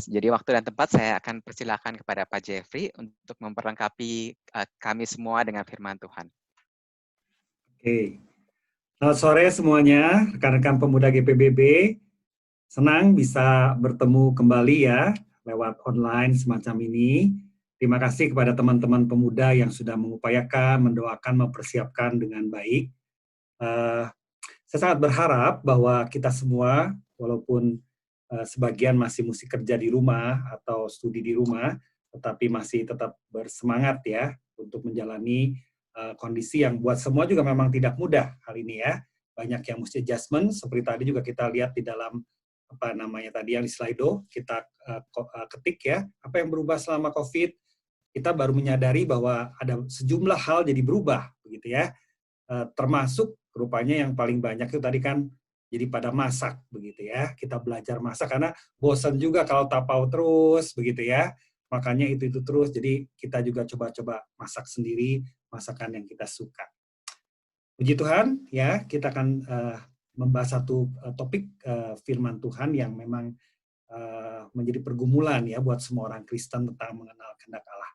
Jadi waktu dan tempat saya akan persilakan kepada Pak Jeffrey untuk memperlengkapi kami semua dengan firman Tuhan. Oke. Selamat sore semuanya, rekan-rekan pemuda GPBB. Senang bisa bertemu kembali ya lewat online semacam ini. Terima kasih kepada teman-teman pemuda yang sudah mengupayakan, mendoakan, mempersiapkan dengan baik. Saya sangat berharap bahwa kita semua, walaupun sebagian masih mesti kerja di rumah atau studi di rumah, tetapi masih tetap bersemangat ya untuk menjalani kondisi yang buat semua juga memang tidak mudah hal ini ya. Banyak yang mesti adjustment, seperti tadi juga kita lihat di dalam apa namanya tadi yang di Slido, kita ketik ya, apa yang berubah selama COVID, kita baru menyadari bahwa ada sejumlah hal jadi berubah, begitu ya. Termasuk rupanya yang paling banyak itu tadi kan jadi pada masak begitu ya. Kita belajar masak karena bosan juga kalau tapau terus begitu ya. Makanya itu terus. Jadi kita juga coba-coba masak sendiri masakan yang kita suka. Puji Tuhan ya, kita akan membahas satu topik firman Tuhan yang memang menjadi pergumulan ya buat semua orang Kristen tentang mengenal kehendak Allah.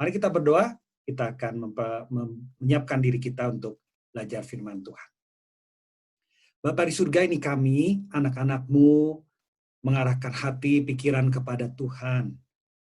Mari kita berdoa, kita akan menyiapkan diri kita untuk belajar firman Tuhan. Bapa di surga, ini kami, anak-anak-Mu, mengarahkan hati, pikiran kepada Tuhan.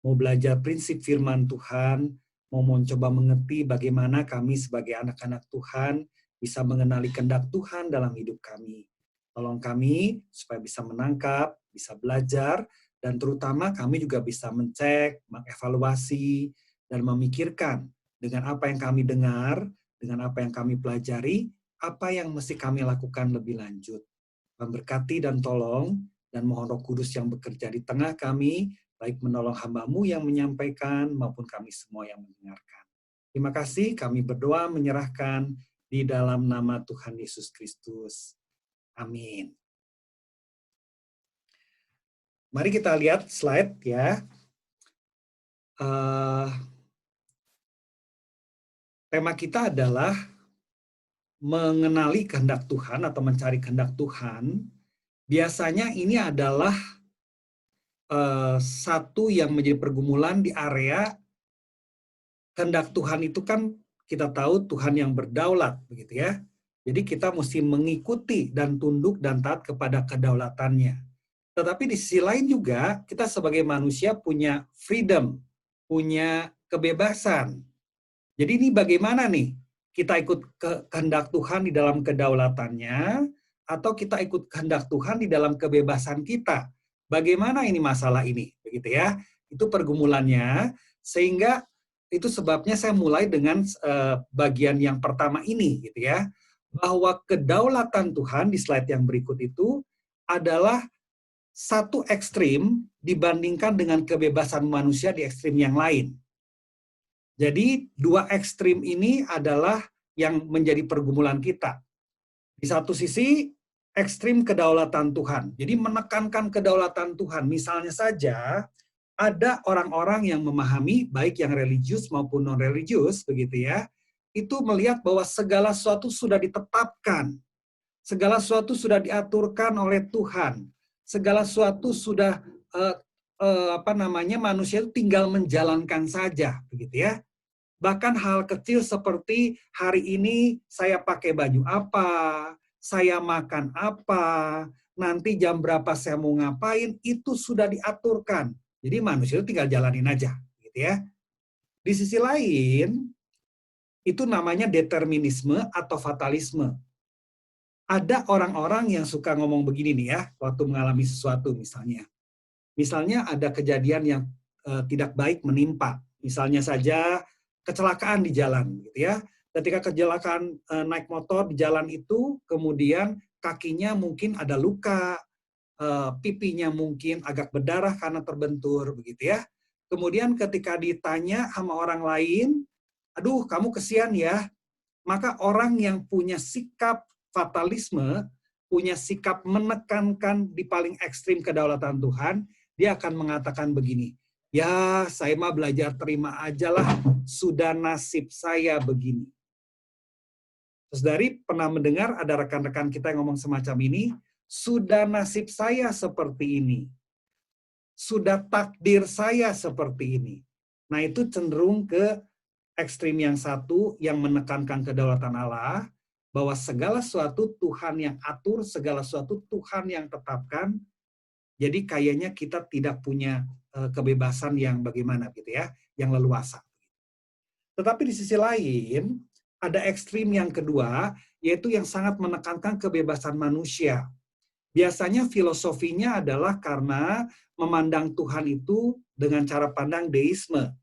Mau belajar prinsip firman Tuhan, mau mencoba mengerti bagaimana kami sebagai anak-anak Tuhan bisa mengenali kehendak Tuhan dalam hidup kami. Tolong kami supaya bisa menangkap, bisa belajar, dan terutama kami juga bisa mengecek, mengevaluasi, dan memikirkan dengan apa yang kami dengar, dengan apa yang kami pelajari, apa yang mesti kami lakukan lebih lanjut. Memberkati dan tolong, dan mohon Roh Kudus yang bekerja di tengah kami, baik menolong hamba-Mu yang menyampaikan, maupun kami semua yang mendengarkan. Terima kasih, kami berdoa menyerahkan di dalam nama Tuhan Yesus Kristus. Amin. Mari kita lihat slide ya. Tema kita adalah mengenali kehendak Tuhan atau mencari kehendak Tuhan. Biasanya ini adalah satu yang menjadi pergumulan di area kehendak Tuhan itu kan kita tahu Tuhan yang berdaulat begitu ya. Jadi kita mesti mengikuti dan tunduk dan taat kepada kedaulatannya. Tetapi di sisi lain juga kita sebagai manusia punya freedom, punya kebebasan. Jadi ini bagaimana nih? Kita ikut kehendak Tuhan di dalam kedaulatannya atau kita ikut kehendak Tuhan di dalam kebebasan kita? Bagaimana ini masalah ini? Begitu ya. Itu pergumulannya sehingga itu sebabnya saya mulai dengan bagian yang pertama ini gitu ya. Bahwa kedaulatan Tuhan di slide yang berikut itu adalah satu ekstrim dibandingkan dengan kebebasan manusia di ekstrim yang lain. Jadi dua ekstrim ini adalah yang menjadi pergumulan kita. Di satu sisi ekstrim kedaulatan Tuhan. Jadi menekankan kedaulatan Tuhan. Misalnya saja ada orang-orang yang memahami baik yang religius maupun non-religius begitu ya. Itu melihat bahwa segala sesuatu sudah ditetapkan. Segala sesuatu sudah diaturkan oleh Tuhan. Segala sesuatu sudah manusia itu tinggal menjalankan saja begitu ya. Bahkan hal kecil seperti hari ini saya pakai baju apa, saya makan apa, nanti jam berapa saya mau ngapain, itu sudah diaturkan. Jadi manusia itu tinggal jalanin aja, gitu ya. Di sisi lain, itu namanya determinisme atau fatalisme. Ada orang-orang yang suka ngomong begini nih ya, waktu mengalami sesuatu misalnya. Misalnya ada kejadian yang tidak baik menimpa. Misalnya saja kecelakaan di jalan gitu ya. Ketika kecelakaan naik motor di jalan itu, kemudian kakinya mungkin ada luka, pipinya mungkin agak berdarah karena terbentur begitu ya. Kemudian ketika ditanya sama orang lain, aduh kamu kesian ya. Maka orang yang punya sikap fatalisme, punya sikap menekankan di paling ekstrim kedaulatan Tuhan, dia akan mengatakan begini, ya saya mah belajar terima aja lah, sudah nasib saya begini. Saudari pernah mendengar ada rekan-rekan kita yang ngomong semacam ini, sudah nasib saya seperti ini. sudah takdir saya seperti ini. Nah, itu cenderung ke ekstrim yang satu yang menekankan kedaulatan Allah, bahwa segala sesuatu Tuhan yang atur, segala sesuatu Tuhan yang tetapkan. Jadi kayaknya kita tidak punya kebebasan yang bagaimana gitu ya, yang leluasa. Tetapi di sisi lain, ada ekstrim yang kedua, yaitu yang sangat menekankan kebebasan manusia. Biasanya filosofinya adalah karena memandang Tuhan itu dengan cara pandang deisme.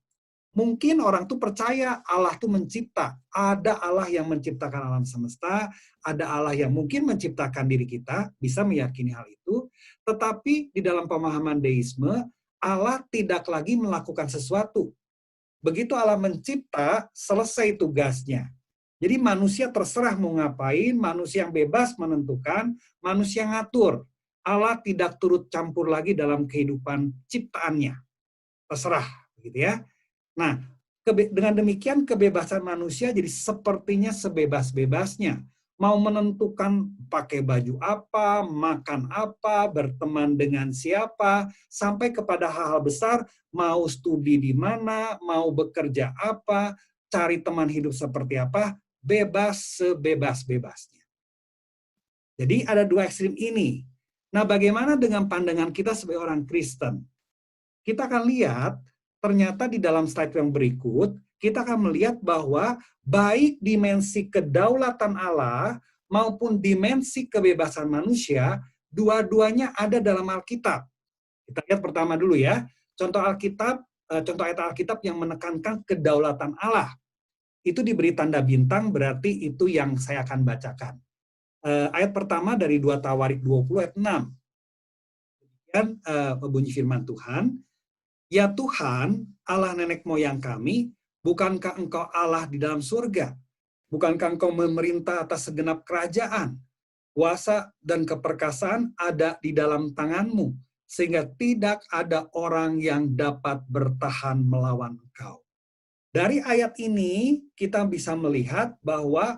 Mungkin orang tuh percaya Allah tuh mencipta. Ada Allah yang menciptakan alam semesta, ada Allah yang mungkin menciptakan diri kita, bisa meyakini hal itu. Tetapi di dalam pemahaman deisme, Allah tidak lagi melakukan sesuatu. Begitu Allah mencipta, selesai tugasnya. Jadi manusia terserah mau ngapain, manusia yang bebas menentukan, manusia ngatur. Allah tidak turut campur lagi dalam kehidupan ciptaannya. Terserah, begitu ya. Nah, dengan demikian kebebasan manusia jadi sepertinya sebebas-bebasnya. Mau menentukan pakai baju apa, makan apa, berteman dengan siapa, sampai kepada hal-hal besar, mau studi di mana, mau bekerja apa, cari teman hidup seperti apa, bebas sebebas-bebasnya. Jadi ada dua ekstrim ini. Nah, bagaimana dengan pandangan kita sebagai orang Kristen? Kita akan lihat ternyata di dalam slide yang berikut, kita akan melihat bahwa baik dimensi kedaulatan Allah maupun dimensi kebebasan manusia, dua-duanya ada dalam Alkitab. Kita lihat pertama dulu ya, contoh Alkitab, contoh ayat Alkitab yang menekankan kedaulatan Allah. Itu diberi tanda bintang, berarti itu yang saya akan bacakan. Ayat pertama dari 2 Tawarik 20 ayat 6. Kemudian bunyi firman Tuhan, "Ya Tuhan, Allah nenek moyang kami, bukankah Engkau Allah di dalam surga? Bukankah Engkau memerintah atas segenap kerajaan? Kuasa dan keperkasaan ada di dalam tangan-Mu, sehingga tidak ada orang yang dapat bertahan melawan Engkau." Dari ayat ini, kita bisa melihat bahwa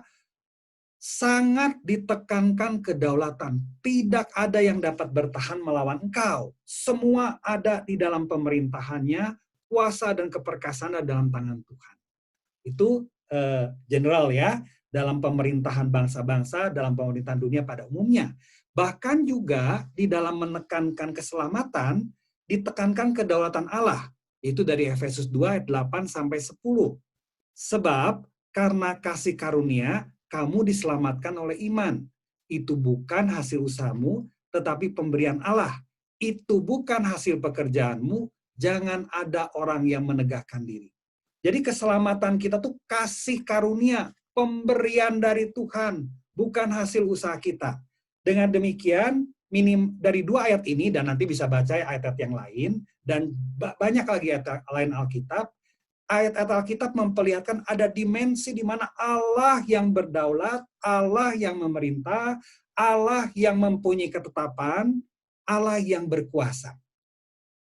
sangat ditekankan kedaulatan. Tidak ada yang dapat bertahan melawan engkau. Semua ada di dalam pemerintahannya, kuasa dan keperkasaan ada dalam tangan Tuhan. Itu general ya, dalam pemerintahan bangsa-bangsa, dalam pemerintahan dunia pada umumnya. Bahkan juga di dalam menekankan keselamatan, ditekankan kedaulatan Allah. Itu dari Efesus 2 ayat 8 sampai 10. Sebab karena kasih karunia, kamu diselamatkan oleh iman. Itu bukan hasil usahamu, tetapi pemberian Allah. Itu bukan hasil pekerjaanmu, jangan ada orang yang menegakkan diri. Jadi keselamatan kita tuh kasih karunia, pemberian dari Tuhan, bukan hasil usaha kita. Dengan demikian, minim dari 2 ayat ini, dan nanti bisa baca ayat-ayat yang lain, dan banyak lagi ayat lain Alkitab, ayat-ayat Alkitab memperlihatkan ada dimensi di mana Allah yang berdaulat, Allah yang memerintah, Allah yang mempunyai ketetapan, Allah yang berkuasa.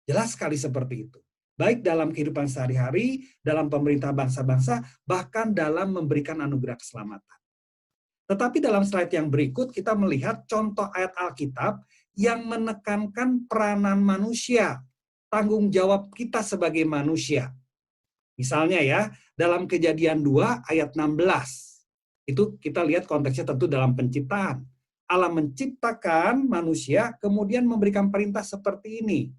Jelas sekali seperti itu. Baik dalam kehidupan sehari-hari, dalam pemerintah bangsa-bangsa, bahkan dalam memberikan anugerah keselamatan. Tetapi dalam slide yang berikut kita melihat contoh ayat Alkitab yang menekankan peranan manusia, tanggung jawab kita sebagai manusia. Misalnya ya, dalam Kejadian 2 ayat 16. Itu kita lihat konteksnya tentu dalam penciptaan. Allah menciptakan manusia, kemudian memberikan perintah seperti ini.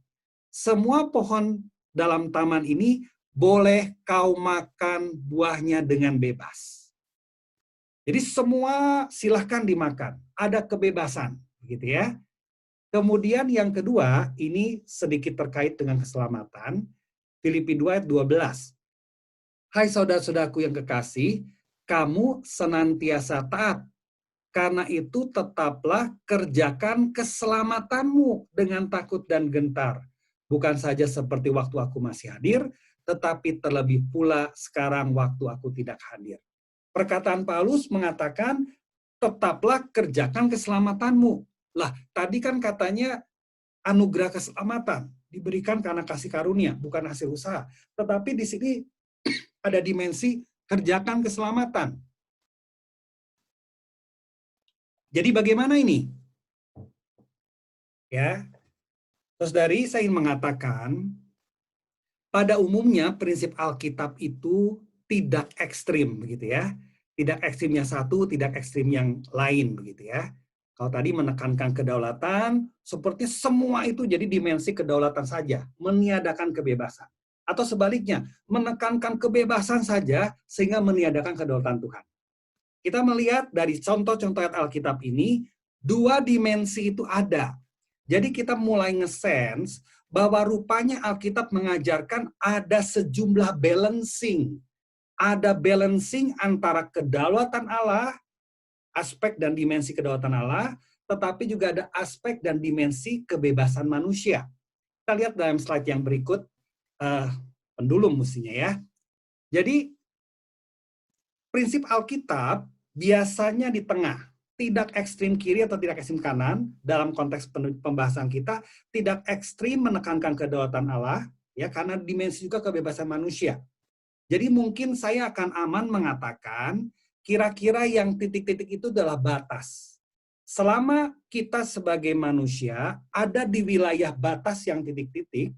Semua pohon dalam taman ini boleh kau makan buahnya dengan bebas. Jadi semua silahkan dimakan. Ada kebebasan. Begitu ya. Kemudian yang kedua, ini sedikit terkait dengan keselamatan. Filipi 2 ayat 12. Hai saudara-saudaraku yang kekasih, kamu senantiasa taat. Karena itu tetaplah kerjakan keselamatanmu dengan takut dan gentar. Bukan saja seperti waktu aku masih hadir, tetapi terlebih pula sekarang waktu aku tidak hadir. Perkataan Paulus mengatakan, tetaplah kerjakan keselamatanmu. Lah, tadi kan katanya anugerah keselamatan diberikan karena kasih karunia, bukan hasil usaha. Tetapi di sini ada dimensi kerjakan keselamatan. Jadi bagaimana ini? Ya. Saudari, saya ingin mengatakan, pada umumnya prinsip Alkitab itu tidak ekstrim, begitu ya. Tidak ekstrimnya satu, tidak ekstrim yang lain, begitu ya. Kalau tadi menekankan kedaulatan, seperti semua itu jadi dimensi kedaulatan saja, meniadakan kebebasan. Atau sebaliknya, menekankan kebebasan saja sehingga meniadakan kedaulatan Tuhan. Kita melihat dari contoh-contoh ayat Alkitab ini, dua dimensi itu ada. Jadi kita mulai nge-sense bahwa rupanya Alkitab mengajarkan ada sejumlah balancing. Ada balancing antara kedaulatan Allah, aspek dan dimensi kedaulatan Allah, tetapi juga ada aspek dan dimensi kebebasan manusia. Kita lihat dalam slide yang berikut, pendulum mestinya ya. Jadi prinsip Alkitab biasanya di tengah, tidak ekstrim kiri atau tidak ekstrim kanan dalam konteks pembahasan kita, tidak ekstrim menekankan kedaulatan Allah, ya karena dimensi juga kebebasan manusia. Jadi mungkin saya akan aman mengatakan kira-kira yang titik-titik itu adalah batas. Selama kita sebagai manusia ada di wilayah batas yang titik-titik,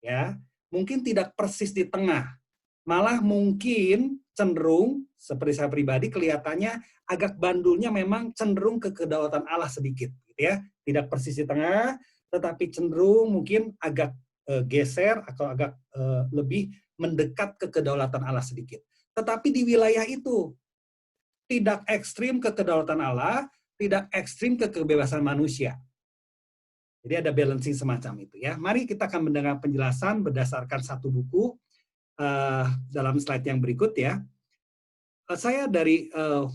ya mungkin tidak persis di tengah, malah mungkin cenderung seperti saya pribadi kelihatannya agak bandulnya memang cenderung ke kedaulatan Allah sedikit, gitu ya. Tidak persis di tengah, tetapi cenderung mungkin agak geser atau agak lebih mendekat ke kedaulatan Allah sedikit. Tetapi di wilayah itu tidak ekstrim ke kedaulatan Allah, tidak ekstrim ke kebebasan manusia. Jadi ada balancing semacam itu ya. Mari kita akan mendengar penjelasan berdasarkan satu buku dalam slide yang berikut ya. Saya dari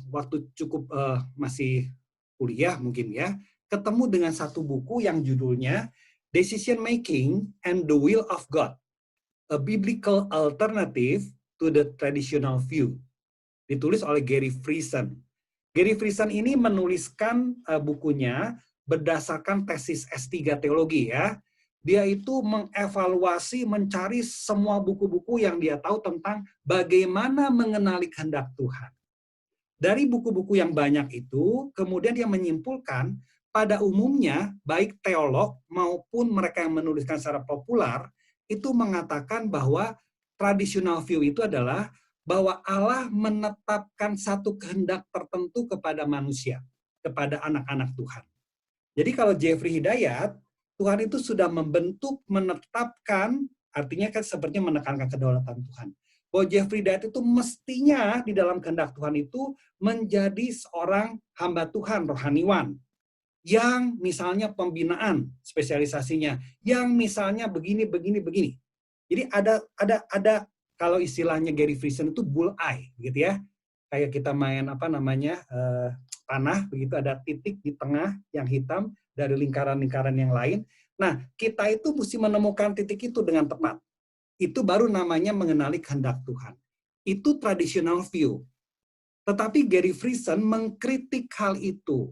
waktu cukup masih kuliah mungkin ya, ketemu dengan satu buku yang judulnya Decision Making and the Will of God, a Biblical Alternative to the Traditional View. Ditulis oleh Gary Friesen. Gary Friesen ini menuliskan bukunya berdasarkan tesis S3 teologi ya. Dia itu mengevaluasi, mencari semua buku-buku yang dia tahu tentang bagaimana mengenali kehendak Tuhan. Dari buku-buku yang banyak itu, kemudian dia menyimpulkan, pada umumnya, baik teolog maupun mereka yang menuliskan secara populer, itu mengatakan bahwa traditional view itu adalah bahwa Allah menetapkan satu kehendak tertentu kepada manusia, kepada anak-anak Tuhan. Jadi kalau Jeffrey Hidayat, Tuhan itu sudah membentuk, menetapkan, artinya kan sepertinya menekankan kedaulatan Tuhan. Bahwa Jeffrey Hidayat itu mestinya di dalam kehendak Tuhan itu menjadi seorang hamba Tuhan, rohaniwan. Yang misalnya pembinaan spesialisasinya, yang misalnya begini. Jadi ada kalau istilahnya Gary Friesen itu bullseye gitu ya. Kayak kita main panah begitu, ada titik di tengah yang hitam dari lingkaran-lingkaran yang lain. Nah, kita itu mesti menemukan titik itu dengan tepat. Itu baru namanya mengenali kehendak Tuhan. Itu traditional view. Tetapi Gary Friesen mengkritik hal itu.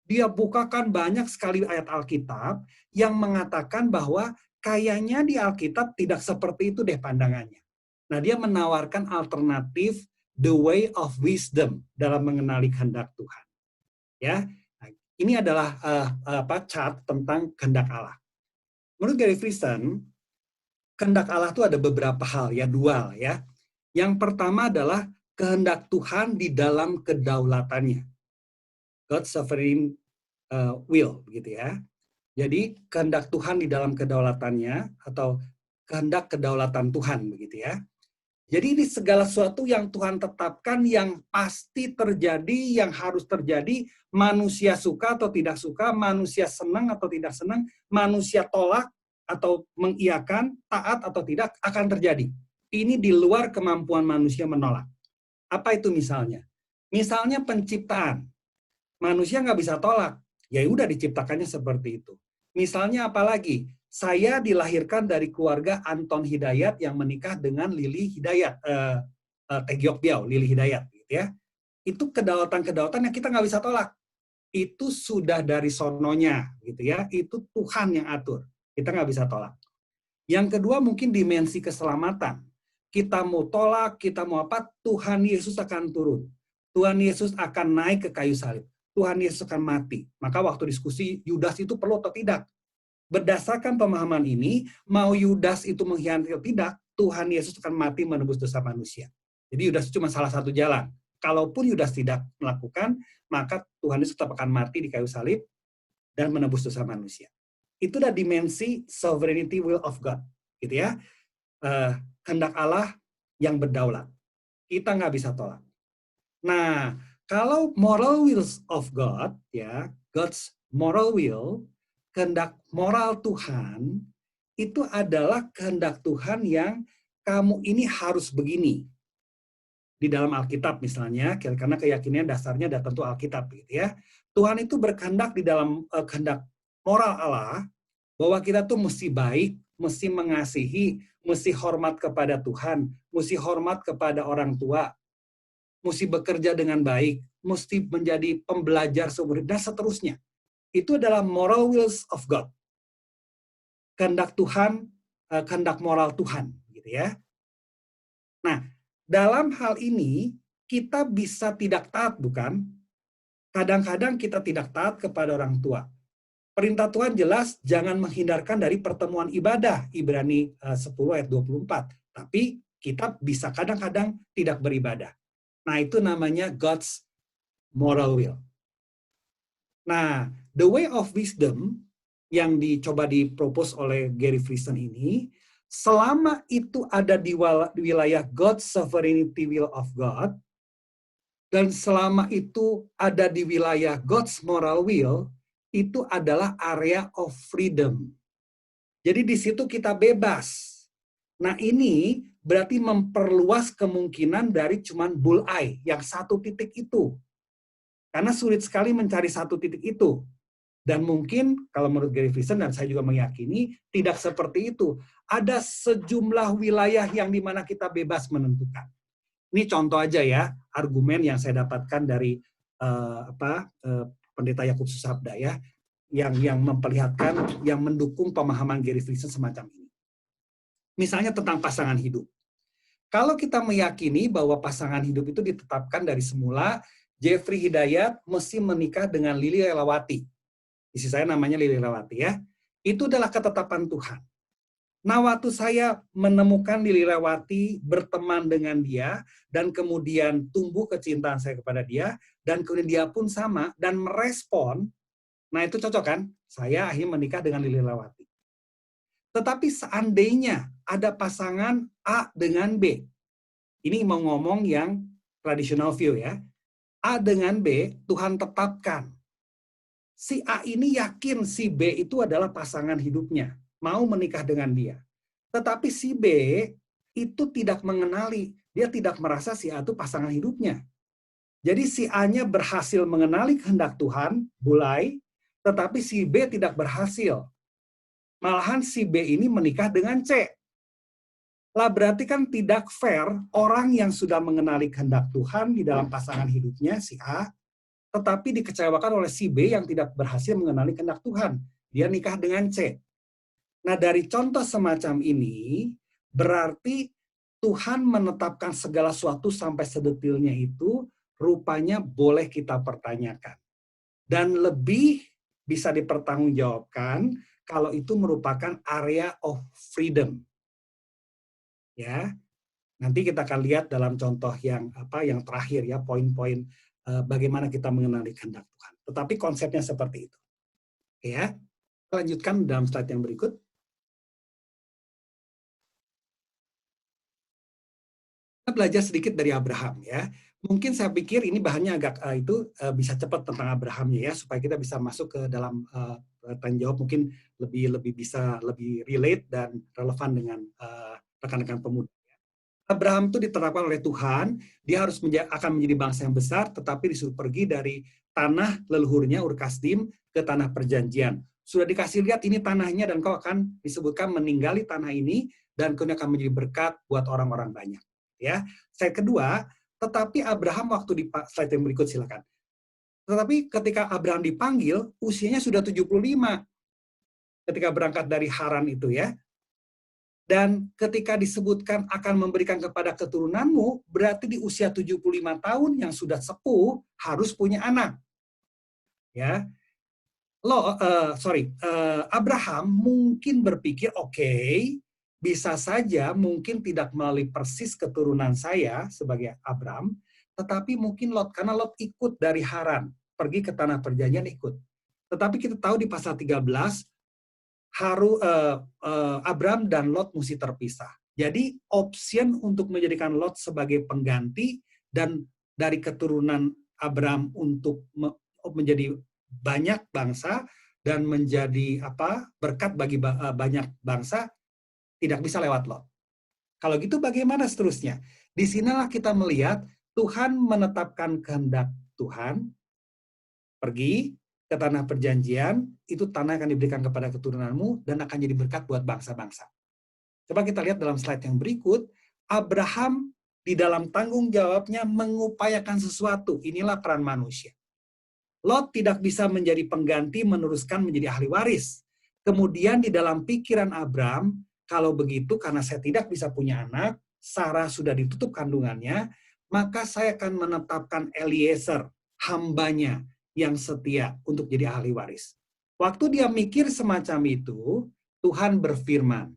Dia bukakan banyak sekali ayat Alkitab yang mengatakan bahwa kayaknya di Alkitab tidak seperti itu deh pandangannya. Nah, dia menawarkan alternatif the way of wisdom dalam mengenali kehendak Tuhan. Ya, nah, ini adalah chart tentang kehendak Allah. Menurut Gary Friesen, kehendak Allah itu ada beberapa hal ya, dual ya. Yang pertama adalah kehendak Tuhan di dalam kedaulatannya. God's sovereign will begitu ya. Jadi kehendak Tuhan di dalam kedaulatannya atau kehendak kedaulatan Tuhan begitu ya. Jadi ini segala sesuatu yang Tuhan tetapkan yang pasti terjadi, yang harus terjadi, manusia suka atau tidak suka, manusia senang atau tidak senang, manusia tolak atau mengiyakan, taat atau tidak, akan terjadi. Ini di luar kemampuan manusia menolak. Apa itu misalnya? Misalnya penciptaan. Manusia nggak bisa tolak. Ya udah diciptakannya seperti itu. Misalnya apalagi? Saya dilahirkan dari keluarga Anton Hidayat yang menikah dengan Lili Hidayat, Tegiok Biau, Lili Hidayat, gitu ya. Itu kedaulatan yang kita nggak bisa tolak. Itu sudah dari sononya, gitu ya. Itu Tuhan yang atur. Kita nggak bisa tolak. Yang kedua mungkin dimensi keselamatan. Kita mau tolak, kita mau apa, Tuhan Yesus akan turun. Tuhan Yesus akan naik ke kayu salib. Tuhan Yesus akan mati. Maka waktu diskusi Yudas itu perlu atau tidak? Berdasarkan pemahaman ini, mau Yudas itu mengkhianati atau tidak, Tuhan Yesus akan mati menebus dosa manusia. Jadi Yudas cuma salah satu jalan. Kalaupun Yudas tidak melakukan, maka Tuhan Yesus tetap akan mati di kayu salib dan menebus dosa manusia. Itulah dimensi sovereignty will of God, gitu ya. Kehendak Allah yang berdaulat. Kita nggak bisa tolak. Nah, kalau moral wills of God, ya, God's moral will, kehendak moral Tuhan, itu adalah kehendak Tuhan yang kamu ini harus begini. Di dalam Alkitab misalnya, karena keyakinan dasarnya ada tentu Alkitab, gitu ya. Tuhan itu berkehendak di dalam kehendak moral Allah, bahwa kita tuh mesti baik, mesti mengasihi, mesti hormat kepada Tuhan, mesti hormat kepada orang tua, mesti bekerja dengan baik, mesti menjadi pembelajar seumur hidup, dan seterusnya. Itu adalah moral wills of God. Kehendak Tuhan, kehendak moral Tuhan, gitu ya. Nah, dalam hal ini kita bisa tidak taat, bukan? Kadang-kadang kita tidak taat kepada orang tua. Perintah Tuhan jelas, jangan menghindarkan dari pertemuan ibadah, Ibrani 10 ayat 24. Tapi kita bisa kadang-kadang tidak beribadah. Nah, itu namanya God's moral will. Nah, the way of wisdom yang dicoba dipropose oleh Gary Friesen ini, selama itu ada di wilayah God's sovereignty will of God, dan selama itu ada di wilayah God's moral will, itu adalah area of freedom. Jadi di situ kita bebas. Nah, ini berarti memperluas kemungkinan dari cuman bullseye, yang satu titik itu. Karena sulit sekali mencari satu titik itu. Dan mungkin, kalau menurut Gary Friesen, dan saya juga meyakini, tidak seperti itu. Ada sejumlah wilayah yang dimana kita bebas menentukan. Ini contoh aja ya, argumen yang saya dapatkan dari Pendeta Yakub Susabda ya, yang memperlihatkan, yang mendukung pemahaman Gary Friesen semacam ini. Misalnya tentang pasangan hidup. Kalau kita meyakini bahwa pasangan hidup itu ditetapkan dari semula, Jeffrey Hidayat mesti menikah dengan Lili Lelawati. Istri saya namanya Lili Lelawati ya. Itu adalah ketetapan Tuhan. Nah, waktu saya menemukan Lili Lelawati, berteman dengan dia, dan kemudian tumbuh kecintaan saya kepada dia, dan kemudian dia pun sama, dan merespon, nah itu cocok kan? Saya akhirnya menikah dengan Lili Lelawati. Tetapi seandainya ada pasangan A dengan B, ini mau ngomong yang traditional view ya, A dengan B, Tuhan tetapkan. Si A ini yakin si B itu adalah pasangan hidupnya, mau menikah dengan dia. Tetapi si B itu tidak mengenali, dia tidak merasa si A itu pasangan hidupnya. Jadi si A-nya berhasil mengenali kehendak Tuhan, mulai, tetapi si B tidak berhasil. Malahan si B ini menikah dengan C. Lah berarti kan tidak fair orang yang sudah mengenali kehendak Tuhan di dalam pasangan hidupnya, si A, tetapi dikecewakan oleh si B yang tidak berhasil mengenali kehendak Tuhan. Dia nikah dengan C. Nah, dari contoh semacam ini, berarti Tuhan menetapkan segala sesuatu sampai sedetilnya itu, rupanya boleh kita pertanyakan. Dan lebih bisa dipertanggungjawabkan kalau itu merupakan area of freedom. Ya. Nanti kita akan lihat dalam contoh yang terakhir ya, poin-poin bagaimana kita mengenali kehendak Tuhan. Tetapi konsepnya seperti itu. Ya. Lanjutkan dalam slide yang berikut. Kita belajar sedikit dari Abraham ya. Mungkin saya pikir ini bahannya agak bisa cepat tentang Abrahamnya ya, supaya kita bisa masuk ke dalam tanya jawab, mungkin lebih bisa lebih relate dan relevan dengan rekan-rekan pemuda. Abraham itu diterapkan oleh Tuhan, dia harus akan menjadi bangsa yang besar, tetapi disuruh pergi dari tanah leluhurnya Ur Kasdim ke tanah perjanjian. Sudah dikasih lihat ini tanahnya, dan kau akan disebutkan meninggali tanah ini dan kau akan menjadi berkat buat orang-orang banyak. Ya, slide kedua. Tetapi Abraham waktu di slide yang berikut silakan. Tetapi ketika Abraham dipanggil, usianya sudah 75. Ketika berangkat dari Haran itu ya. Dan ketika disebutkan akan memberikan kepada keturunanmu, berarti di usia 75 tahun yang sudah sepuh harus punya anak. Ya. Abraham mungkin berpikir, oke, bisa saja mungkin tidak melalui persis keturunan saya sebagai Abram, tetapi mungkin Lot, karena Lot ikut dari Haran, pergi ke tanah perjanjian ikut. Tetapi kita tahu di pasal 13, Abram dan Lot mesti terpisah. Jadi option untuk menjadikan Lot sebagai pengganti dan dari keturunan Abram untuk menjadi banyak bangsa dan menjadi berkat bagi banyak bangsa tidak bisa lewat Lot. Kalau gitu bagaimana seterusnya? Di sinilah kita melihat Tuhan menetapkan kehendak Tuhan, pergi ke tanah perjanjian, itu tanah akan diberikan kepada keturunanmu dan akan jadi berkat buat bangsa-bangsa. Coba kita lihat dalam slide yang berikut, Abraham di dalam tanggung jawabnya mengupayakan sesuatu. Inilah peran manusia. Lot tidak bisa menjadi pengganti meneruskan menjadi ahli waris. Kemudian di dalam pikiran Abram, kalau begitu karena saya tidak bisa punya anak, Sarah sudah ditutup kandungannya, maka saya akan menetapkan Eliezer, hambanya yang setia untuk jadi ahli waris. Waktu dia mikir semacam itu, Tuhan berfirman,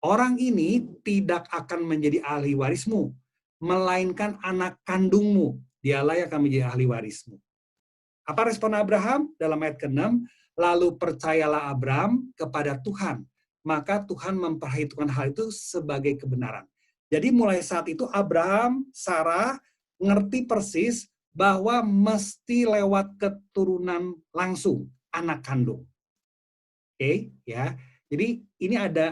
orang ini tidak akan menjadi ahli warismu, melainkan anak kandungmu, dialah yang akan menjadi ahli warismu. Apa respon Abraham? Dalam ayat ke-6, lalu percayalah Abram kepada Tuhan, maka Tuhan memperhitungkan hal itu sebagai kebenaran. Jadi mulai saat itu Abraham, Sarah ngerti persis bahwa mesti lewat keturunan langsung, anak kandung. Oke, ya. Jadi ini ada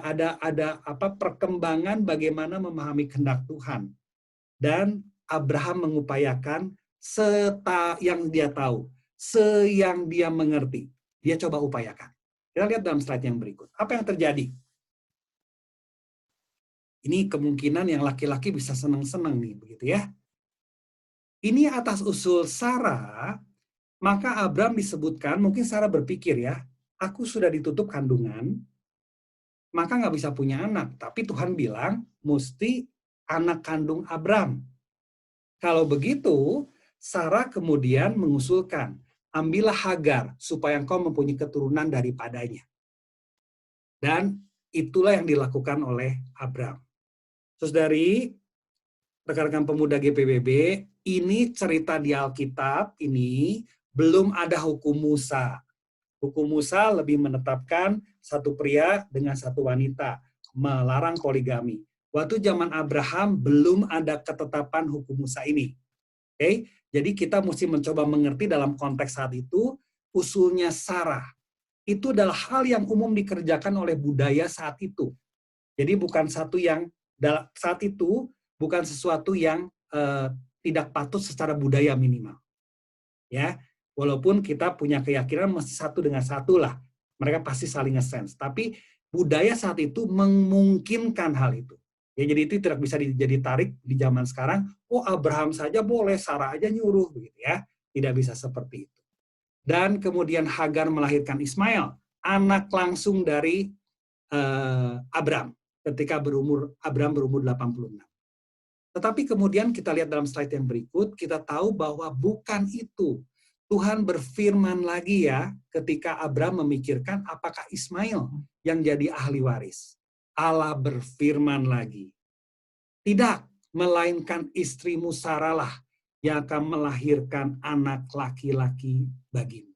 perkembangan bagaimana memahami kehendak Tuhan. Dan Abraham mengupayakan yang dia tahu, yang dia mengerti. Dia coba upayakan. Kita lihat dalam slide yang berikut. Apa yang terjadi? Ini kemungkinan yang laki-laki bisa senang-senang nih, begitu ya. Ini atas usul Sarah, maka Abram disebutkan, mungkin Sarah berpikir ya, aku sudah ditutup kandungan, maka nggak bisa punya anak. Tapi Tuhan bilang, mesti anak kandung Abram. Kalau begitu, Sarah kemudian mengusulkan, ambillah Hagar supaya engkau mempunyai keturunan daripadanya. Dan itulah yang dilakukan oleh Abram. Terus dari rekan-rekan pemuda GPBB, ini cerita di Alkitab ini belum ada hukum Musa. Hukum Musa lebih menetapkan satu pria dengan satu wanita, melarang poligami. Waktu zaman Abraham belum ada ketetapan hukum Musa ini. Oke, jadi kita mesti mencoba mengerti dalam konteks saat itu, usulnya Sarah. Itu adalah hal yang umum dikerjakan oleh budaya saat itu. Jadi bukan sesuatu yang tidak patut secara budaya minimal. Ya, walaupun kita punya keyakinan mesti satu dengan satu lah. Mereka pasti saling nge-sense. Tapi budaya saat itu memungkinkan hal itu. Ya, jadi itu tidak bisa jadi tarik di zaman sekarang. Oh, Abraham saja boleh, Sarah aja nyuruh, begitu ya. Tidak bisa seperti itu. Dan kemudian Hagar melahirkan Ismail, anak langsung dari Abram, ketika Abram berumur 86. Tetapi kemudian kita lihat dalam slide yang berikut, kita tahu bahwa bukan itu. Tuhan berfirman lagi ya, ketika Abram memikirkan apakah Ismail yang jadi ahli waris. Allah berfirman lagi, tidak, melainkan istrimu Sarah lah yang akan melahirkan anak laki-laki bagimu.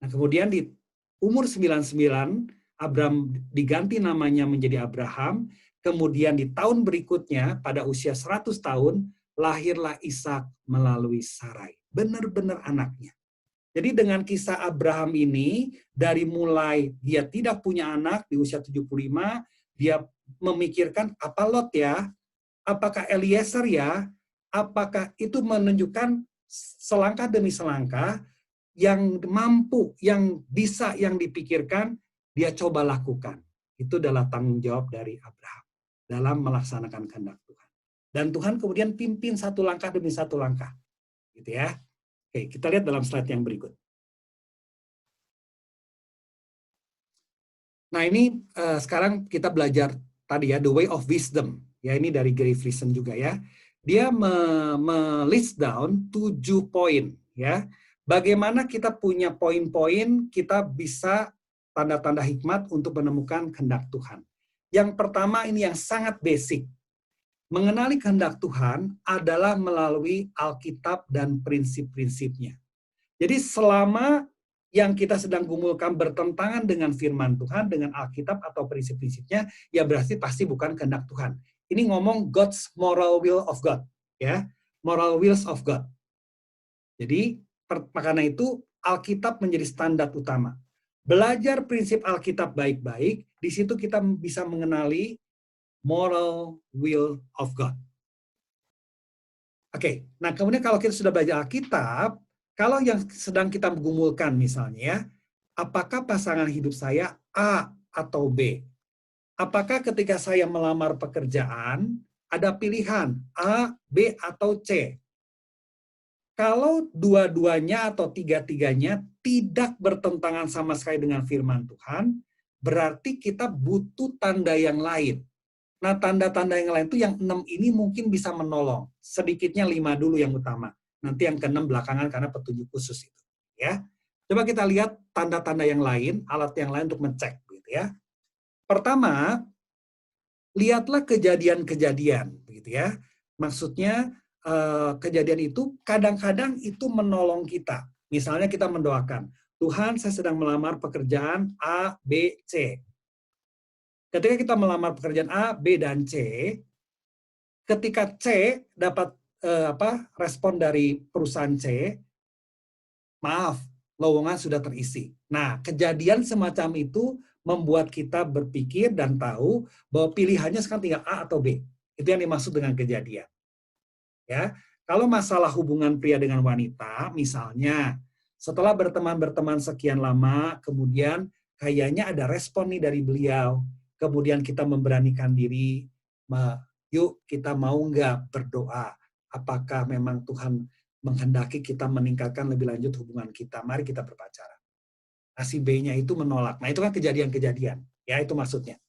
Nah, kemudian di umur 99, Abram diganti namanya menjadi Abraham, kemudian di tahun berikutnya, pada usia 100 tahun, lahirlah Ishak melalui Sarai. Benar-benar anaknya. Jadi dengan kisah Abraham ini, dari mulai dia tidak punya anak di usia 75, dia memikirkan apa Lot ya, apakah Eliezer ya, apakah itu menunjukkan selangkah demi selangkah yang mampu, yang bisa, yang dipikirkan, dia coba lakukan. Itu adalah tanggung jawab dari Abraham dalam melaksanakan kehendak Tuhan. Dan Tuhan kemudian pimpin satu langkah demi satu langkah. Gitu ya. Oke, kita lihat dalam slide yang berikut. Nah, ini sekarang kita belajar tadi ya, the way of wisdom. Ya, ini dari Gary Friesen juga ya. Dia list down 7 poin ya. Bagaimana kita punya poin-poin, kita bisa tanda-tanda hikmat untuk menemukan kehendak Tuhan. Yang pertama ini yang sangat basic. Mengenali kehendak Tuhan adalah melalui Alkitab dan prinsip-prinsipnya. Jadi selama yang kita sedang gumulkan bertentangan dengan firman Tuhan, dengan Alkitab atau prinsip-prinsipnya, ya berarti pasti bukan kehendak Tuhan. Ini ngomong God's moral will of God, ya, moral wills of God. Jadi karena itu Alkitab menjadi standar utama. Belajar prinsip Alkitab baik-baik, di situ kita bisa mengenali moral will of God. Oke, nah kemudian kalau kita sudah belajar Alkitab, kalau yang sedang kita gumulkan misalnya, ya, apakah pasangan hidup saya A atau B? Apakah ketika saya melamar pekerjaan, ada pilihan A, B, atau C? Kalau dua-duanya atau tiga-tiganya tidak bertentangan sama sekali dengan firman Tuhan, berarti kita butuh tanda yang lain. Nah, tanda-tanda yang lain itu yang 6 ini mungkin bisa menolong. Sedikitnya 5 dulu yang utama. Nanti yang ke-6 belakangan karena petunjuk khusus itu. Ya. Coba kita lihat tanda-tanda yang lain, alat yang lain untuk mencek. Gitu ya. Pertama, lihatlah kejadian-kejadian. Gitu ya. Maksudnya, kejadian itu kadang-kadang itu menolong kita. Misalnya kita mendoakan, Tuhan saya sedang melamar pekerjaan A, B, C. Ketika kita melamar pekerjaan A, B, dan C, ketika C dapat respon dari perusahaan C, maaf, lowongan sudah terisi. Nah, kejadian semacam itu membuat kita berpikir dan tahu bahwa pilihannya sekarang tinggal A atau B. Itu yang dimaksud dengan kejadian. Ya, kalau masalah hubungan pria dengan wanita, misalnya setelah berteman sekian lama, kemudian kayaknya ada respon nih dari beliau, kemudian kita memberanikan diri, yuk kita mau nggak berdoa, apakah memang Tuhan menghendaki kita meningkatkan lebih lanjut hubungan kita, mari kita berpacaran. Nah, si B-nya itu menolak. Nah, itu kan kejadian-kejadian, ya itu maksudnya.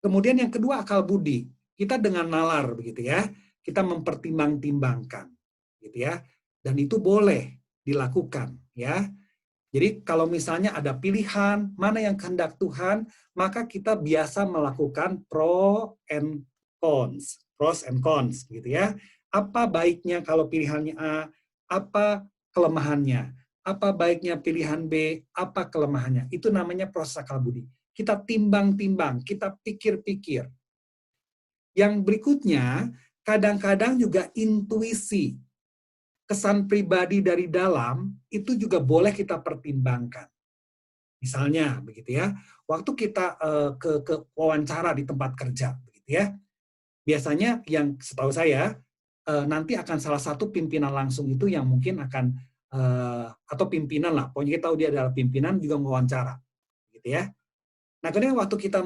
Kemudian yang kedua akal budi, kita dengan nalar begitu ya, kita mempertimbang-timbangkan, gitu ya, dan itu boleh dilakukan, ya. Jadi kalau misalnya ada pilihan mana yang kehendak Tuhan, maka kita biasa melakukan pros and cons, gitu ya. Apa baiknya kalau pilihannya A, apa kelemahannya, apa baiknya pilihan B, apa kelemahannya. Itu namanya proses akal budi. Kita timbang-timbang, kita pikir-pikir. Yang berikutnya, kadang-kadang juga intuisi. Kesan pribadi dari dalam itu juga boleh kita pertimbangkan. Misalnya, begitu ya, waktu kita ke wawancara di tempat kerja, begitu ya, biasanya yang setahu saya nanti akan salah satu pimpinan langsung itu yang mungkin akan atau pimpinan lah, pokoknya kita tahu dia adalah pimpinan juga mewawancara, gitu ya. Nah, kemudian waktu kita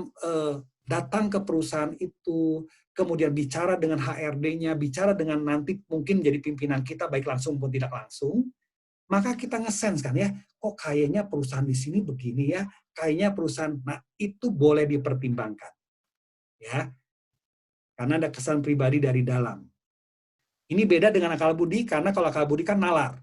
datang ke perusahaan itu, kemudian bicara dengan HRD-nya, bicara dengan nanti mungkin jadi pimpinan kita, baik langsung maupun tidak langsung, maka kita nge-sense kan ya, kok kayaknya perusahaan di sini begini ya, kayaknya perusahaan, nah itu boleh dipertimbangkan. Ya, karena ada kesan pribadi dari dalam. Ini beda dengan akal budi, karena kalau akal budi kan nalar.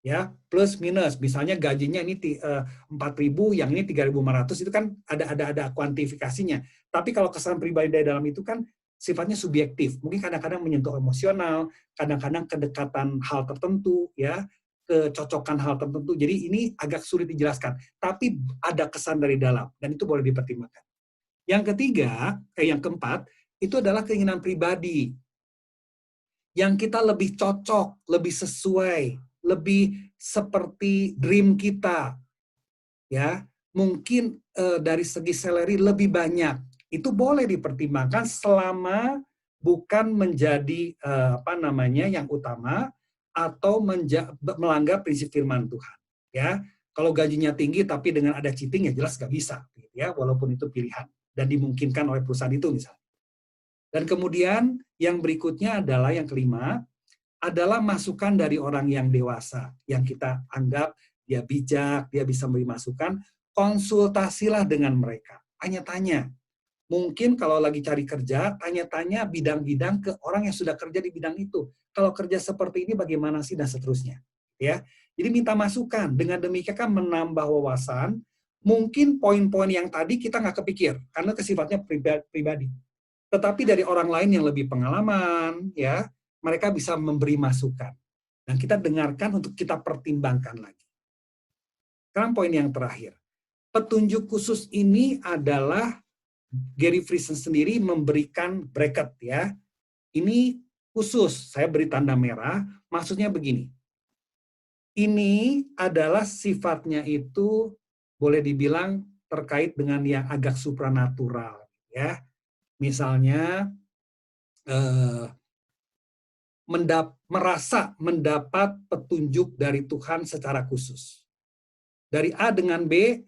Ya, plus minus, misalnya gajinya ini 4.000, yang ini 3.500, itu kan ada kuantifikasinya. Tapi kalau kesan pribadi dari dalam itu kan sifatnya subjektif, mungkin kadang-kadang menyentuh emosional, kadang-kadang kedekatan hal tertentu, ya, kecocokan hal tertentu. Jadi ini agak sulit dijelaskan, tapi ada kesan dari dalam dan itu boleh dipertimbangkan. Yang ketiga, yang keempat, itu adalah keinginan pribadi yang kita lebih cocok, lebih sesuai, lebih seperti dream kita, ya, mungkin dari segi salary lebih banyak, itu boleh dipertimbangkan selama bukan menjadi yang utama atau melanggar prinsip firman Tuhan, ya. Kalau gajinya tinggi tapi dengan ada cheating ya jelas nggak bisa, gitu ya, walaupun itu pilihan dan dimungkinkan oleh perusahaan itu misalnya. Dan kemudian yang berikutnya adalah yang kelima, adalah masukan dari orang yang dewasa, yang kita anggap dia bijak, dia bisa memberi masukan, konsultasilah dengan mereka. Tanya-tanya. Mungkin kalau lagi cari kerja, tanya-tanya bidang-bidang ke orang yang sudah kerja di bidang itu. Kalau kerja seperti ini bagaimana sih, dan seterusnya. ya. Jadi minta masukan, dengan demikian kan menambah wawasan, mungkin poin-poin yang tadi kita nggak kepikir, karena sifatnya pribadi. Tetapi dari orang lain yang lebih pengalaman, ya, mereka bisa memberi masukan. Dan kita dengarkan untuk kita pertimbangkan lagi. Sekarang poin yang terakhir. Petunjuk khusus ini adalah Gary Friesen sendiri memberikan bracket ya. Ini khusus, saya beri tanda merah, maksudnya begini. Ini adalah sifatnya itu boleh dibilang terkait dengan yang agak supranatural ya. Misalnya merasa mendapat petunjuk dari Tuhan secara khusus. Dari A dengan B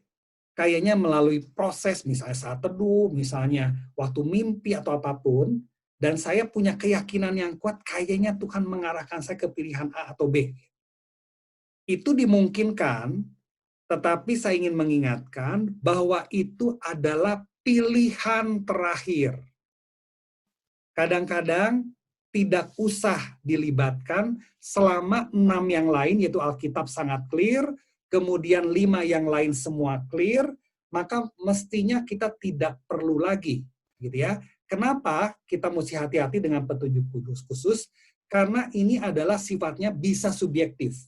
kayaknya melalui proses misalnya saat teduh, misalnya waktu mimpi atau apapun, dan saya punya keyakinan yang kuat kayaknya Tuhan mengarahkan saya ke pilihan A atau B. Itu dimungkinkan, tetapi saya ingin mengingatkan bahwa itu adalah pilihan terakhir. Kadang-kadang tidak usah dilibatkan selama 6 yang lain, yaitu Alkitab sangat clear, kemudian 5 yang lain semua clear, maka mestinya kita tidak perlu lagi, gitu ya. Kenapa kita mesti hati-hati dengan petunjuk khusus? Karena ini adalah sifatnya bisa subjektif.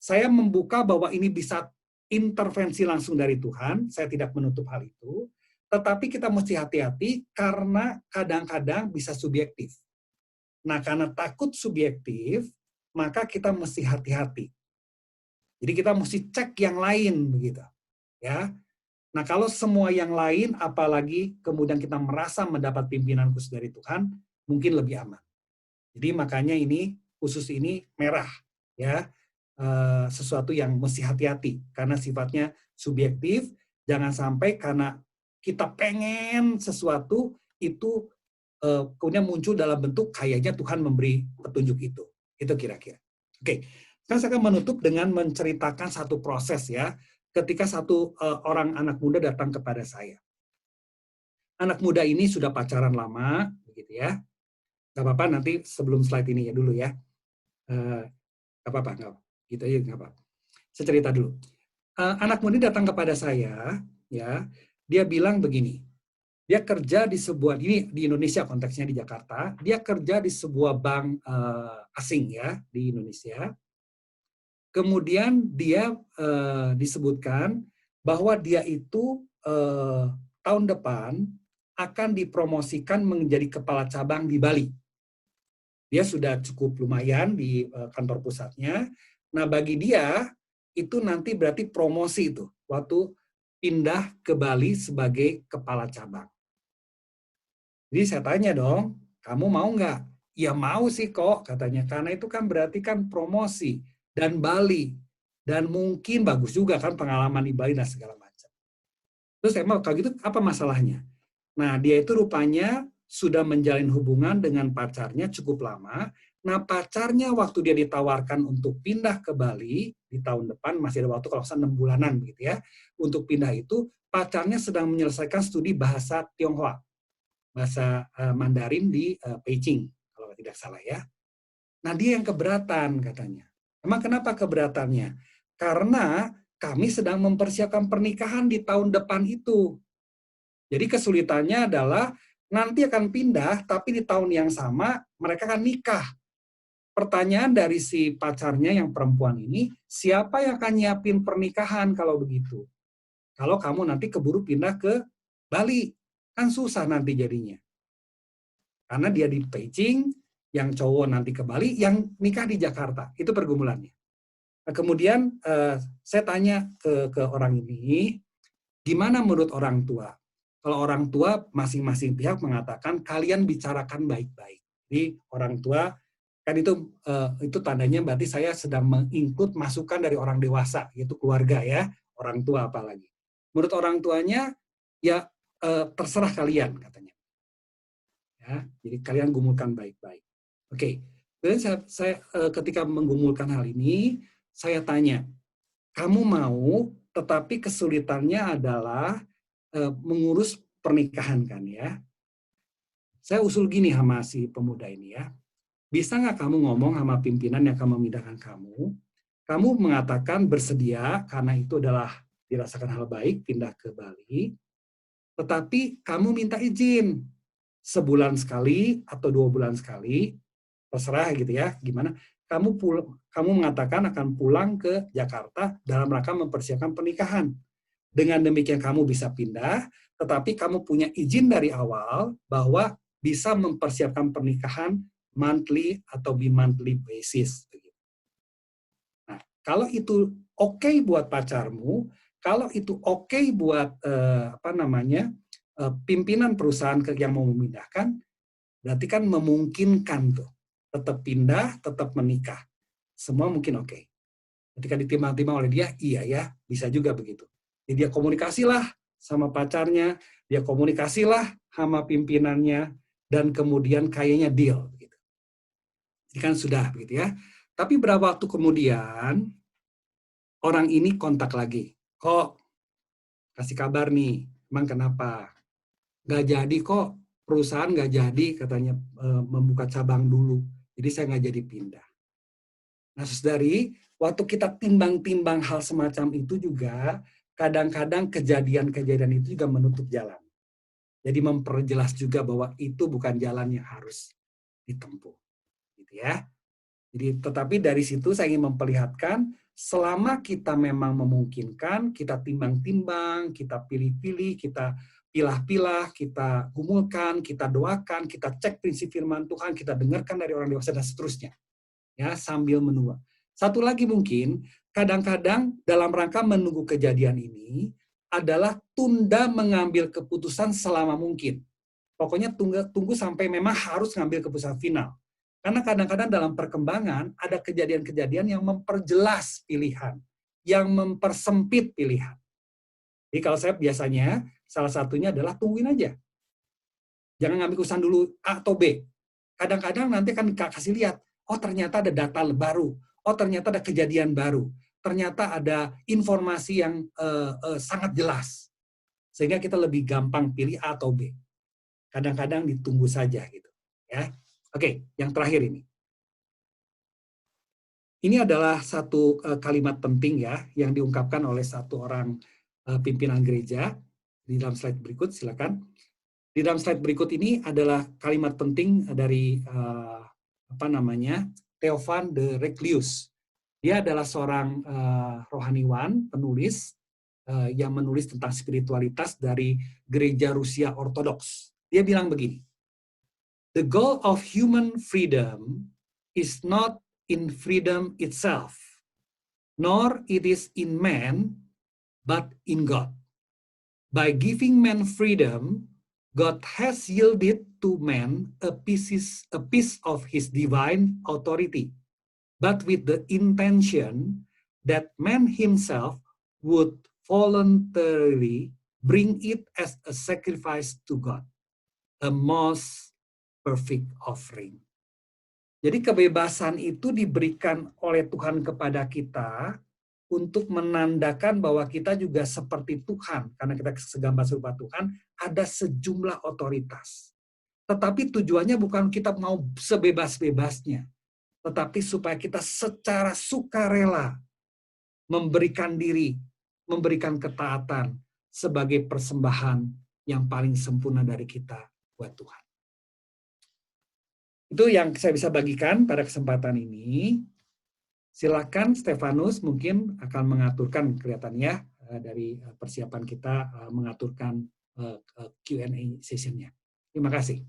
Saya membuka bahwa ini bisa intervensi langsung dari Tuhan, saya tidak menutup hal itu, tetapi kita mesti hati-hati karena kadang-kadang bisa subjektif. Nah, karena takut subjektif, maka kita mesti hati-hati. Jadi kita mesti cek yang lain begitu. Ya. Nah, kalau semua yang lain apalagi kemudian kita merasa mendapat pimpinan khusus dari Tuhan, mungkin lebih aman. Jadi makanya ini khusus ini merah ya. Sesuatu yang mesti hati-hati karena sifatnya subjektif, jangan sampai karena kita pengen sesuatu itu kemudian muncul dalam bentuk kayaknya Tuhan memberi petunjuk itu kira-kira. Oke, sekarang saya akan menutup dengan menceritakan satu proses ya, ketika satu orang anak muda datang kepada saya. Anak muda ini sudah pacaran lama, begitu ya. Gak apa-apa nanti sebelum slide ini ya dulu ya. Gak apa-apa, nggak gitu aja nggak apa. Saya cerita dulu. Anak muda datang kepada saya, ya, dia bilang begini. Dia kerja di sebuah, ini di Indonesia konteksnya di Jakarta, dia kerja di sebuah bank asing ya di Indonesia. Kemudian dia disebutkan bahwa dia itu tahun depan akan dipromosikan menjadi kepala cabang di Bali. Dia sudah cukup lumayan di kantor pusatnya. Nah, bagi dia itu nanti berarti promosi itu waktu pindah ke Bali sebagai kepala cabang. Jadi saya tanya dong, kamu mau nggak? Ya mau sih kok, katanya. Karena itu kan berarti kan promosi dan Bali. Dan mungkin bagus juga kan pengalaman di Bali dan segala macam. Terus saya mau, kalau gitu apa masalahnya? Nah, dia itu rupanya sudah menjalin hubungan dengan pacarnya cukup lama. Nah, pacarnya waktu dia ditawarkan untuk pindah ke Bali di tahun depan, masih ada waktu kalau 6 bulanan begitu ya, untuk pindah itu, pacarnya sedang menyelesaikan studi bahasa Tionghoa, bahasa Mandarin di Beijing, kalau tidak salah ya. Nah, dia yang keberatan katanya. Emang kenapa keberatannya? Karena kami sedang mempersiapkan pernikahan di tahun depan itu. Jadi kesulitannya adalah nanti akan pindah, tapi di tahun yang sama mereka akan nikah. Pertanyaan dari si pacarnya yang perempuan ini, siapa yang akan nyiapin pernikahan kalau begitu? Kalau kamu nanti keburu pindah ke Bali, kan susah nanti jadinya. Karena dia di Beijing, yang cowok nanti ke Bali, yang nikah di Jakarta. Itu pergumulannya. Nah, kemudian saya tanya ke orang ini, gimana menurut orang tua? Kalau orang tua masing-masing pihak mengatakan kalian bicarakan baik-baik. Jadi orang tua kan itu tandanya berarti saya sedang mengikut masukan dari orang dewasa, yaitu keluarga ya, orang tua apalagi. Menurut orang tuanya ya terserah kalian katanya. Ya, jadi kalian gumulkan baik-baik. Oke. Dan saya ketika menggumulkan hal ini, saya tanya, kamu mau, tetapi kesulitannya adalah mengurus pernikahan kan ya. Saya usul gini sama si pemuda ini ya. Bisa nggak kamu ngomong sama pimpinan yang akan memindahkan kamu, kamu mengatakan bersedia karena itu adalah dirasakan hal baik pindah ke Bali, tetapi kamu minta izin sebulan sekali atau 2 bulan sekali, terserah gitu ya, gimana. Kamu mengatakan akan pulang ke Jakarta dalam rangka mempersiapkan pernikahan. Dengan demikian kamu bisa pindah, tetapi kamu punya izin dari awal bahwa bisa mempersiapkan pernikahan monthly atau bi-monthly basis. Nah, kalau itu oke buat pacarmu, kalau itu oke buat pimpinan perusahaan yang mau memindahkan, berarti kan memungkinkan tuh tetap pindah, tetap menikah, semua mungkin oke. Ketika ditimbang-timbang oleh dia, iya ya, bisa juga begitu. Jadi dia komunikasilah sama pacarnya, dia komunikasilah sama pimpinannya, dan kemudian kayaknya deal. Begitu. Jadi kan sudah begitu ya. Tapi berapa waktu kemudian, orang ini kontak lagi. Kok, kasih kabar nih, emang kenapa? Nggak jadi kok, perusahaan nggak jadi katanya membuka cabang dulu. Jadi saya nggak jadi pindah. Nah, saudari, waktu kita timbang-timbang hal semacam itu juga, kadang-kadang kejadian-kejadian itu juga menutup jalan. Jadi memperjelas juga bahwa itu bukan jalan yang harus ditempuh. Gitu ya. Jadi, tetapi dari situ saya ingin memperlihatkan, selama kita memang memungkinkan, kita timbang-timbang, kita pilih-pilih, kita pilah-pilah, kita gumulkan, kita doakan, kita cek prinsip firman Tuhan, kita dengarkan dari orang dewasa, dan seterusnya. Ya, sambil menunggu. Satu lagi mungkin, kadang-kadang dalam rangka menunggu kejadian ini, adalah tunda mengambil keputusan selama mungkin. Pokoknya tunggu sampai memang harus ngambil keputusan final. Karena kadang-kadang dalam perkembangan ada kejadian-kejadian yang memperjelas pilihan, yang mempersempit pilihan. Jadi kalau saya biasanya, salah satunya adalah tungguin aja. Jangan ngambil keputusan dulu A atau B. Kadang-kadang nanti akan kasih lihat, oh ternyata ada data baru, oh ternyata ada kejadian baru, ternyata ada informasi yang sangat jelas. Sehingga kita lebih gampang pilih A atau B. Kadang-kadang ditunggu saja gitu. Ya. Oke, yang terakhir ini. Ini adalah satu kalimat penting ya yang diungkapkan oleh satu orang pimpinan gereja di dalam slide berikut, silakan. Di dalam slide berikut ini adalah kalimat penting dari Théophane de Reclus. Dia adalah seorang rohaniwan, penulis yang menulis tentang spiritualitas dari gereja Rusia Ortodoks. Dia bilang begini, "The goal of human freedom is not in freedom itself, nor it is in man, but in God. By giving man freedom, God has yielded to man a piece of his divine authority, but with the intention that man himself would voluntarily bring it as a sacrifice to God, a most perfect offering." Jadi kebebasan itu diberikan oleh Tuhan kepada kita untuk menandakan bahwa kita juga seperti Tuhan, karena kita segambar serupa Tuhan, ada sejumlah otoritas. Tetapi tujuannya bukan kita mau sebebas-bebasnya, tetapi supaya kita secara sukarela memberikan diri, memberikan ketaatan sebagai persembahan yang paling sempurna dari kita buat Tuhan. Itu yang saya bisa bagikan pada kesempatan ini. Silakan Stefanus mungkin akan mengaturkan, kelihatannya dari persiapan kita mengaturkan Q&A sessionnya. Terima kasih.